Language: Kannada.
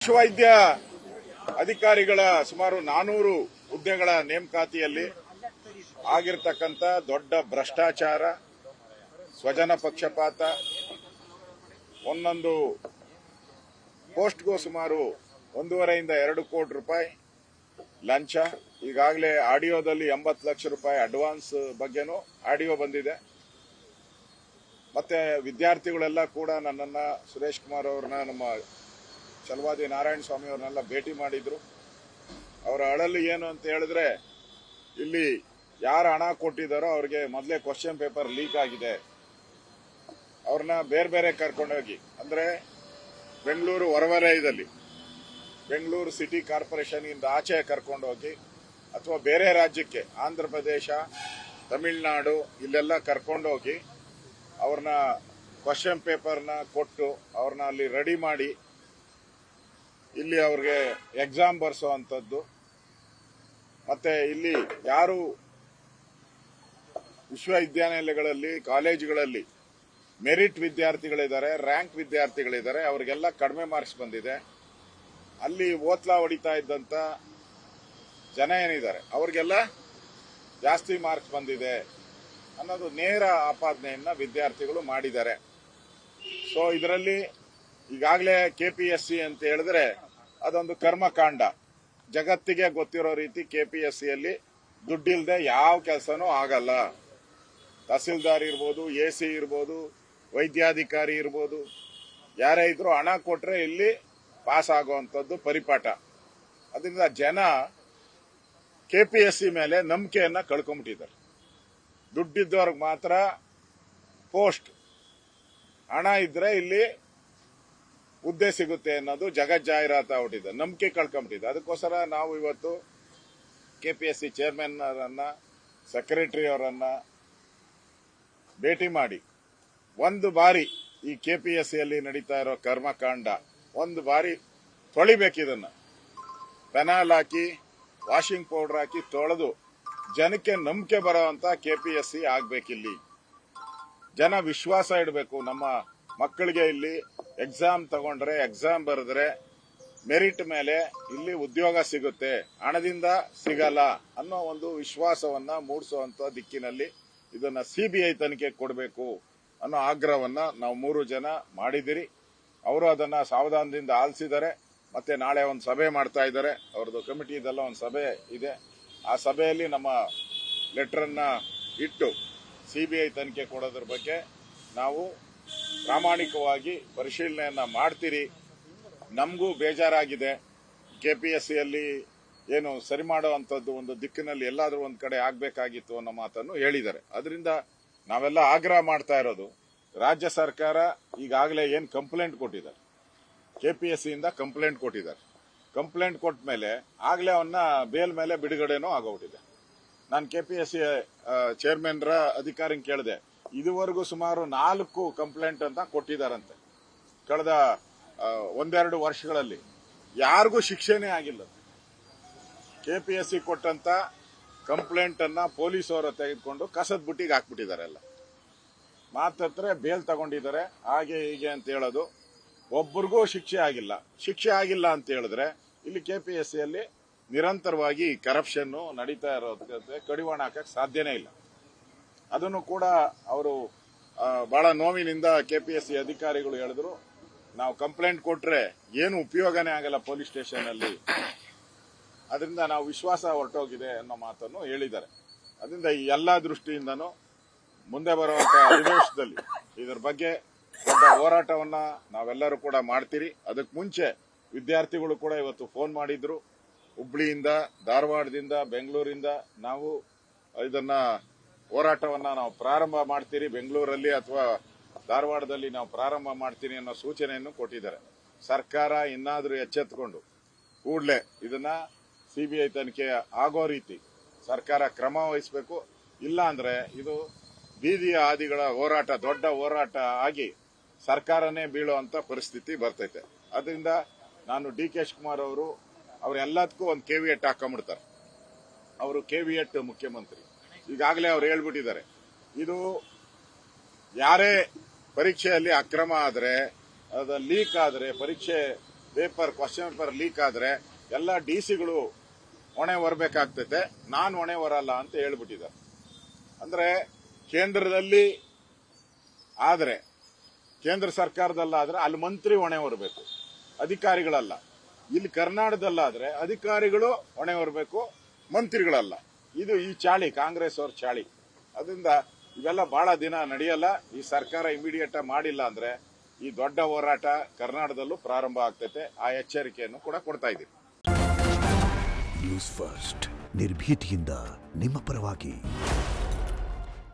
ವಿಶ್ವವೈದ್ಯ ಅಧಿಕಾರಿಗಳ ಸುಮಾರು 400 ಹುದ್ದೆಗಳ ನೇಮಕಾತಿಯಲ್ಲಿ ಆಗಿರತಕ್ಕಂತ ದೊಡ್ಡ ಭ್ರಷ್ಟಾಚಾರ, ಸ್ವಜನ ಪಕ್ಷಪಾತ, ಒಂದೊಂದು ಪೋಸ್ಟ್ಗೂ ಸುಮಾರು 1.5 ಇಂದ 2 ಕೋಟಿ ರೂಪಾಯಿ ಲಂಚ. ಈಗಾಗಲೇ ಆಡಿಯೋದಲ್ಲಿ 80 ಲಕ್ಷ ರೂಪಾಯಿ ಅಡ್ವಾನ್ಸ್ ಬಗ್ಗೆನೂ ಆಡಿಯೋ ಬಂದಿದೆ. ಮತ್ತೆ ವಿದ್ಯಾರ್ಥಿಗಳೆಲ್ಲ ಕೂಡ ನನ್ನನ್ನ, ಸುರೇಶ್ ಕುಮಾರ್ ಅವ್ರನ್ನ, ನಮ್ಮ ಚಲವಾದಿ ನಾರಾಯಣ ಸ್ವಾಮಿ ಅವ್ರನ್ನೆಲ್ಲ ಭೇಟಿ ಮಾಡಿದ್ರು. ಅವರ ಅಳಲು ಏನು ಅಂತ ಹೇಳಿದ್ರೆ, ಇಲ್ಲಿ ಯಾರು ಹಣ ಕೊಟ್ಟಿದ್ದಾರೋ ಅವ್ರಿಗೆ ಮೊದಲೇ ಕ್ವಶನ್ ಪೇಪರ್ ಲೀಕ್ ಆಗಿದೆ. ಅವ್ರನ್ನ ಬೇರೆ ಬೇರೆ ಕರ್ಕೊಂಡೋಗಿ, ಅಂದ್ರೆ ಬೆಂಗಳೂರು ಹೊರವಲಯದಲ್ಲಿ, ಬೆಂಗಳೂರು ಸಿಟಿ ಕಾರ್ಪೊರೇಷನ್ ಇಂದ ಆಚೆ ಕರ್ಕೊಂಡೋಗಿ, ಅಥವಾ ಬೇರೆ ರಾಜ್ಯಕ್ಕೆ, ಆಂಧ್ರ ಪ್ರದೇಶ, ತಮಿಳುನಾಡು, ಇಲ್ಲೆಲ್ಲ ಕರ್ಕೊಂಡೋಗಿ ಅವ್ರನ್ನ ಕ್ವಶನ್ ಪೇಪರ್ನ ಕೊಟ್ಟು ಅವ್ರನ್ನ ಅಲ್ಲಿ ರೆಡಿ ಮಾಡಿ ಇಲ್ಲಿ ಅವ್ರಿಗೆ ಎಕ್ಸಾಮ್ ಬರ್ಸೋವಂಥದ್ದು. ಮತ್ತೆ ಇಲ್ಲಿ ಯಾರು ವಿಶ್ವವಿದ್ಯಾನಿಲಯಗಳಲ್ಲಿ, ಕಾಲೇಜುಗಳಲ್ಲಿ ಮೆರಿಟ್ ವಿದ್ಯಾರ್ಥಿಗಳಿದ್ದಾರೆ, ರ್ಯಾಂಕ್ ವಿದ್ಯಾರ್ಥಿಗಳಿದ್ದಾರೆ, ಅವರಿಗೆಲ್ಲ ಕಡಿಮೆ ಮಾರ್ಕ್ಸ್ ಬಂದಿದೆ. ಅಲ್ಲಿ ಓತ್ಲಾ ಹೊಡಿತಾ ಇದ್ದಂತ ಜನ ಏನಿದ್ದಾರೆ ಅವ್ರಿಗೆಲ್ಲ ಜಾಸ್ತಿ ಮಾರ್ಕ್ಸ್ ಬಂದಿದೆ ಅನ್ನೋದು ನೇರ ಆಪಾದನೆಯನ್ನ ವಿದ್ಯಾರ್ಥಿಗಳು ಮಾಡಿದ್ದಾರೆ. ಸೊ ಇದರಲ್ಲಿ ಈಗಾಗಲೇ ಕೆಪಿಎಸ್ಸಿ ಅಂತ ಹೇಳಿದ್ರೆ ಅದೊಂದು ಕರ್ಮಕಾಂಡ. ಜಗತ್ತಿಗೆ ಗೊತ್ತಿರೋ ರೀತಿ ಕೆಪಿಎಸ್ಸಿಯಲ್ಲಿ ದುಡ್ಡಿಲ್ಲದೆ ಯಾವ ಕೆಲಸನೂ ಆಗಲ್ಲ. ತಹಸೀಲ್ದಾರ್ ಇರ್ಬೋದು, ಎಸಿ ಇರ್ಬೋದು, ವೈದ್ಯಾಧಿಕಾರಿ ಇರ್ಬೋದು, ಯಾರೇ ಇದ್ರು ಹಣ ಕೊಟ್ರೆ ಇಲ್ಲಿ ಪಾಸ್ ಆಗುವಂಥದ್ದು ಪರಿಪಾಠ. ಅದರಿಂದ ಜನ ಕೆಪಿಎಸ್ಸಿ ಮೇಲೆ ನಂಬಿಕೆಯನ್ನ ಕಳ್ಕೊಂಡ್ಬಿಟ್ಟಿದ್ದಾರೆ. ದುಡ್ಡಿದ್ದವ್ರಿಗೆ ಮಾತ್ರ ಪೋಸ್ಟ್, ಹಣ ಇದ್ರೆ ಇಲ್ಲಿ ಹುದ್ದೆ ಸಿಗುತ್ತೆ ಅನ್ನೋದು ಜಗತ್ ಜಾಹೀರಾತು ಆಗ್ಬಿಟ್ಟಿದೆ, ನಂಬಿಕೆ ಕಳ್ಕೊಂಡ್ಬಿಟ್ಟಿದೆ. ಅದಕ್ಕೋಸ್ಕರ ನಾವು ಇವತ್ತು ಕೆಪಿಎಸ್ಸಿ ಚೇರ್ಮನ್ ಅವರನ್ನ, ಸೆಕ್ರೆಟರಿ ಅವರನ್ನ ಭೇಟಿ ಮಾಡಿ ಒಂದು ಬಾರಿ ಈ ಕೆಪಿಎಸ್ಸಿಯಲ್ಲಿ ನಡೀತಾ ಇರೋ ಕರ್ಮಕಾಂಡ ಒಂದು ಬಾರಿ ತೊಳಿಬೇಕಿದನ್ನ. ಪೆನಾಲ್ ಹಾಕಿ, ವಾಷಿಂಗ್ ಪೌಡರ್ ಹಾಕಿ ತೊಳೆದು ಜನಕ್ಕೆ ನಂಬಿಕೆ ಬರೋವಂತ ಕೆಪಿಎಸ್ಸಿ ಆಗ್ಬೇಕಿಲ್ಲಿ. ಜನ ವಿಶ್ವಾಸ ಇಡಬೇಕು. ನಮ್ಮ ಮಕ್ಕಳಿಗೆ ಇಲ್ಲಿ ಎಕ್ಸಾಮ್ ತಗೊಂಡ್ರೆ, ಎಕ್ಸಾಮ್ ಬರೆದ್ರೆ ಮೆರಿಟ್ ಮೇಲೆ ಇಲ್ಲಿ ಉದ್ಯೋಗ ಸಿಗುತ್ತೆ, ಹಣದಿಂದ ಸಿಗಲ್ಲ ಅನ್ನೋ ಒಂದು ವಿಶ್ವಾಸವನ್ನ ಮೂಡಿಸುವಂತ ದಿಕ್ಕಿನಲ್ಲಿ ಇದನ್ನ ಸಿಬಿಐ ತನಿಖೆ ಕೊಡಬೇಕು ಅನ್ನೋ ಆಗ್ರಹವನ್ನ ನಾವು 3 ಜನ ಮಾಡಿದಿರಿ. ಅವರು ಅದನ್ನ ಸಾವಧಾನದಿಂದ ಆಲಿಸಿದ್ದಾರೆ. ಮತ್ತೆ ನಾಳೆ ಒಂದು ಸಭೆ ಮಾಡ್ತಾ ಇದ್ದಾರೆ. ಅವ್ರದ್ದು ಕಮಿಟಿದೆಲ್ಲ ಒಂದು ಸಭೆ ಇದೆ. ಆ ಸಭೆಯಲ್ಲಿ ನಮ್ಮ ಲೆಟರ್ ಅನ್ನ ಇಟ್ಟು ಸಿಬಿಐ ತನಿಖೆ ಕೊಡೋದ್ರ ಬಗ್ಗೆ ನಾವು ಪ್ರಾಮಾಣಿಕವಾಗಿ ಪರಿಶೀಲನೆಯನ್ನ ಮಾಡ್ತೀರಿ. ನಮಗೂ ಬೇಜಾರಾಗಿದೆ. ಕೆಪಿಎಸ್ಸಿಯಲ್ಲಿ ಏನು ಸರಿ ಮಾಡುವಂತದ್ದು ಒಂದು ದಿಕ್ಕಿನಲ್ಲಿ ಎಲ್ಲಾದ್ರೂ ಒಂದ್ ಕಡೆ ಆಗ್ಬೇಕಾಗಿತ್ತು ಅನ್ನೋ ಮಾತನ್ನು ಹೇಳಿದ್ದಾರೆ. ಅದರಿಂದ ನಾವೆಲ್ಲ ಆಗ್ರಹ ಮಾಡ್ತಾ ಇರೋದು, ರಾಜ್ಯ ಸರ್ಕಾರ ಈಗಾಗಲೇ ಏನ್ ಕಂಪ್ಲೇಂಟ್ ಕೊಟ್ಟಿದ್ದಾರೆ, ಕೆಪಿಎಸ್ಸಿಯಿಂದ ಕಂಪ್ಲೇಂಟ್ ಕೊಟ್ಟಿದ್ದಾರೆ. ಕಂಪ್ಲೇಂಟ್ ಕೊಟ್ಟ ಮೇಲೆ ಆಗ್ಲೇ ಅವನ್ನ ಬೇಲ್ ಮೇಲೆ ಬಿಡುಗಡೆನೂ ಆಗೋಗ್ಬಿಟ್ಟಿದೆ. ನಾನು ಕೆಪಿಎಸ್ಸಿ ಚೇರ್ಮನ್ ಅಧಿಕಾರಿ ಕೇಳಿದೆ, ಇದುವರೆಗೂ ಸುಮಾರು 4 ಕಂಪ್ಲೇಂಟ್ ಅಂತ ಕೊಟ್ಟಿದ್ದಾರಂತೆ ಕಳೆದ 1-2 ವರ್ಷಗಳಲ್ಲಿ. ಯಾರಿಗೂ ಶಿಕ್ಷೆನೇ ಆಗಿಲ್ಲ. ಕೆಪಿಎಸ್ಸಿ ಕೊಟ್ಟಂತ ಕಂಪ್ಲೇಂಟ್ ಅನ್ನ ಪೊಲೀಸವರು ತೆಗೆದುಕೊಂಡು ಕಸದ ಬುಟ್ಟಿಗೆ ಹಾಕ್ಬಿಟ್ಟಿದ್ದಾರೆ. ಎಲ್ಲ ಮಾತತ್ರ ಬೇಲ್ ತಗೊಂಡಿದ್ದಾರೆ, ಹಾಗೆ ಹೀಗೆ ಅಂತ ಹೇಳೋದು. ಒಬ್ಬರಿಗೂ ಶಿಕ್ಷೆ ಆಗಿಲ್ಲ. ಶಿಕ್ಷೆ ಆಗಿಲ್ಲ ಅಂತ ಹೇಳಿದ್ರೆ ಇಲ್ಲಿ ಕೆಪಿಎಸ್ಸಿಯಲ್ಲಿ ನಿರಂತರವಾಗಿ ಕರಪ್ಷನ್ ನಡೀತಾ ಇರೋದಕ್ಕೆ ಕಡಿವಾಣ ಹಾಕಕ್ಕೆ ಸಾಧ್ಯನೇ ಇಲ್ಲ. ಅದನ್ನು ಕೂಡ ಅವರು ಬಹಳ ನೋವಿನಿಂದ ಕೆಪಿಎಸ್ಸಿ ಅಧಿಕಾರಿಗಳು ಹೇಳಿದ್ರು, ನಾವು ಕಂಪ್ಲೇಂಟ್ ಕೊಟ್ರೆ ಏನು ಉಪಯೋಗನೇ ಆಗಲ್ಲ ಪೊಲೀಸ್ ಸ್ಟೇಷನ್ ಅಲ್ಲಿ, ಅದರಿಂದ ನಾವು ವಿಶ್ವಾಸ ಹೊರಟೋಗಿದೆ ಅನ್ನೋ ಮಾತನ್ನು ಹೇಳಿದ್ದಾರೆ. ಅದರಿಂದ ಈ ಎಲ್ಲಾ ದೃಷ್ಟಿಯಿಂದನೂ ಮುಂದೆ ಬರುವಂತ ಅಧಿವೇಶನದಲ್ಲಿ ಇದರ ಬಗ್ಗೆ ದೊಡ್ಡ ಹೋರಾಟವನ್ನ ನಾವೆಲ್ಲರೂ ಕೂಡ ಮಾಡ್ತೀರಿ. ಅದಕ್ಕೆ ಮುಂಚೆ ವಿದ್ಯಾರ್ಥಿಗಳು ಕೂಡ ಇವತ್ತು ಫೋನ್ ಮಾಡಿದ್ರು. ಹುಬ್ಳಿಯಿಂದ, ಧಾರವಾಡದಿಂದ, ಬೆಂಗಳೂರಿಂದ ನಾವು ಇದನ್ನ ಹೋರಾಟವನ್ನ ನಾವು ಪ್ರಾರಂಭ ಮಾಡ್ತೀರಿ. ಬೆಂಗಳೂರಲ್ಲಿ ಅಥವಾ ಧಾರವಾಡದಲ್ಲಿ ನಾವು ಪ್ರಾರಂಭ ಮಾಡ್ತೀನಿ ಅನ್ನೋ ಸೂಚನೆಯನ್ನು ಕೊಟ್ಟಿದ್ದಾರೆ. ಸರ್ಕಾರ ಇನ್ನಾದರೂ ಎಚ್ಚೆತ್ತುಕೊಂಡು ಕೂಡಲೇ ಇದನ್ನ ಸಿಬಿಐ ತನಿಖೆ ಆಗೋ ರೀತಿ ಸರ್ಕಾರ ಕ್ರಮ ವಹಿಸಬೇಕು. ಇಲ್ಲ ಅಂದ್ರೆ ಇದು ಬೀದಿಯ ಆದಿಗಳ ಹೋರಾಟ, ದೊಡ್ಡ ಹೋರಾಟ ಆಗಿ ಸರ್ಕಾರನೇ ಬೀಳುವಂತ ಪರಿಸ್ಥಿತಿ ಬರ್ತೈತೆ. ಅದರಿಂದ ನಾನು ಡಿ.ಕೆ. ಶಿವಕುಮಾರ್ ಅವರೆಲ್ಲದಕ್ಕೂ ಒಂದು ಕೆವಿಯಟ್ ಹಾಕೊಂಡ್ಬಿಡ್ತಾರೆ. ಅವರು ಕೆವಿಯಟ್ ಮುಖ್ಯಮಂತ್ರಿ. ಈಗಾಗಲೇ ಅವ್ರು ಹೇಳ್ಬಿಟ್ಟಿದ್ದಾರೆ, ಇದು ಯಾರೇ ಪರೀಕ್ಷೆಯಲ್ಲಿ ಅಕ್ರಮ ಆದರೆ, ಅದು ಲೀಕ್ ಆದರೆ, ಪರೀಕ್ಷೆ ಕ್ವಶನ್ ಪೇಪರ್ ಲೀಕ್ ಆದ್ರೆ ಎಲ್ಲ ಡಿಸಿಗಳು ಹೊಣೆ ಹೊರಬೇಕಾಗ್ತೈತೆ, ನಾನು ಹೊಣೆ ಹೊರಲ್ಲ ಅಂತ ಹೇಳ್ಬಿಟ್ಟಿದ್ದಾರೆ. ಅಂದ್ರೆ ಕೇಂದ್ರದಲ್ಲಿ ಆದ್ರೆ, ಕೇಂದ್ರ ಸರ್ಕಾರದಲ್ಲಾದ್ರೆ ಅಲ್ಲಿ ಮಂತ್ರಿ ಹೊಣೆ ಹೊರಬೇಕು, ಅಧಿಕಾರಿಗಳಲ್ಲ. ಇಲ್ಲಿ ಕರ್ನಾಟಕದಲ್ಲಾದ್ರೆ ಅಧಿಕಾರಿಗಳು ಹೊಣೆ ಹೊರಬೇಕು, ಮಂತ್ರಿಗಳಲ್ಲ. ಇದು ಈ ಚಾಳಿ, ಕಾಂಗ್ರೆಸ್ ಅವ್ರ ಚಾಳಿ. ಅದರಿಂದ ಇವೆಲ್ಲ ಬಹಳ ದಿನ ನಡೆಯಲ್ಲ. ಈ ಸರ್ಕಾರ ಇಮಿಡಿಯೇಟ್ ಮಾಡಿಲ್ಲ ಅಂದ್ರೆ ಈ ದೊಡ್ಡ ಹೋರಾಟ ಕರ್ನಾಟಕದಲ್ಲೂ ಪ್ರಾರಂಭ ಆಗ್ತೈತೆ. ಆ ಎಚ್ಚರಿಕೆಯನ್ನು ಕೂಡ ಕೊಡ್ತಾ ಇದ್ದೀವಿ. ನ್ಯೂಸ್ ಫಸ್ಟ್, ನಿರ್ಭೀತಿಯಿಂದ ನಿಮ್ಮ ಪರವಾಗಿ.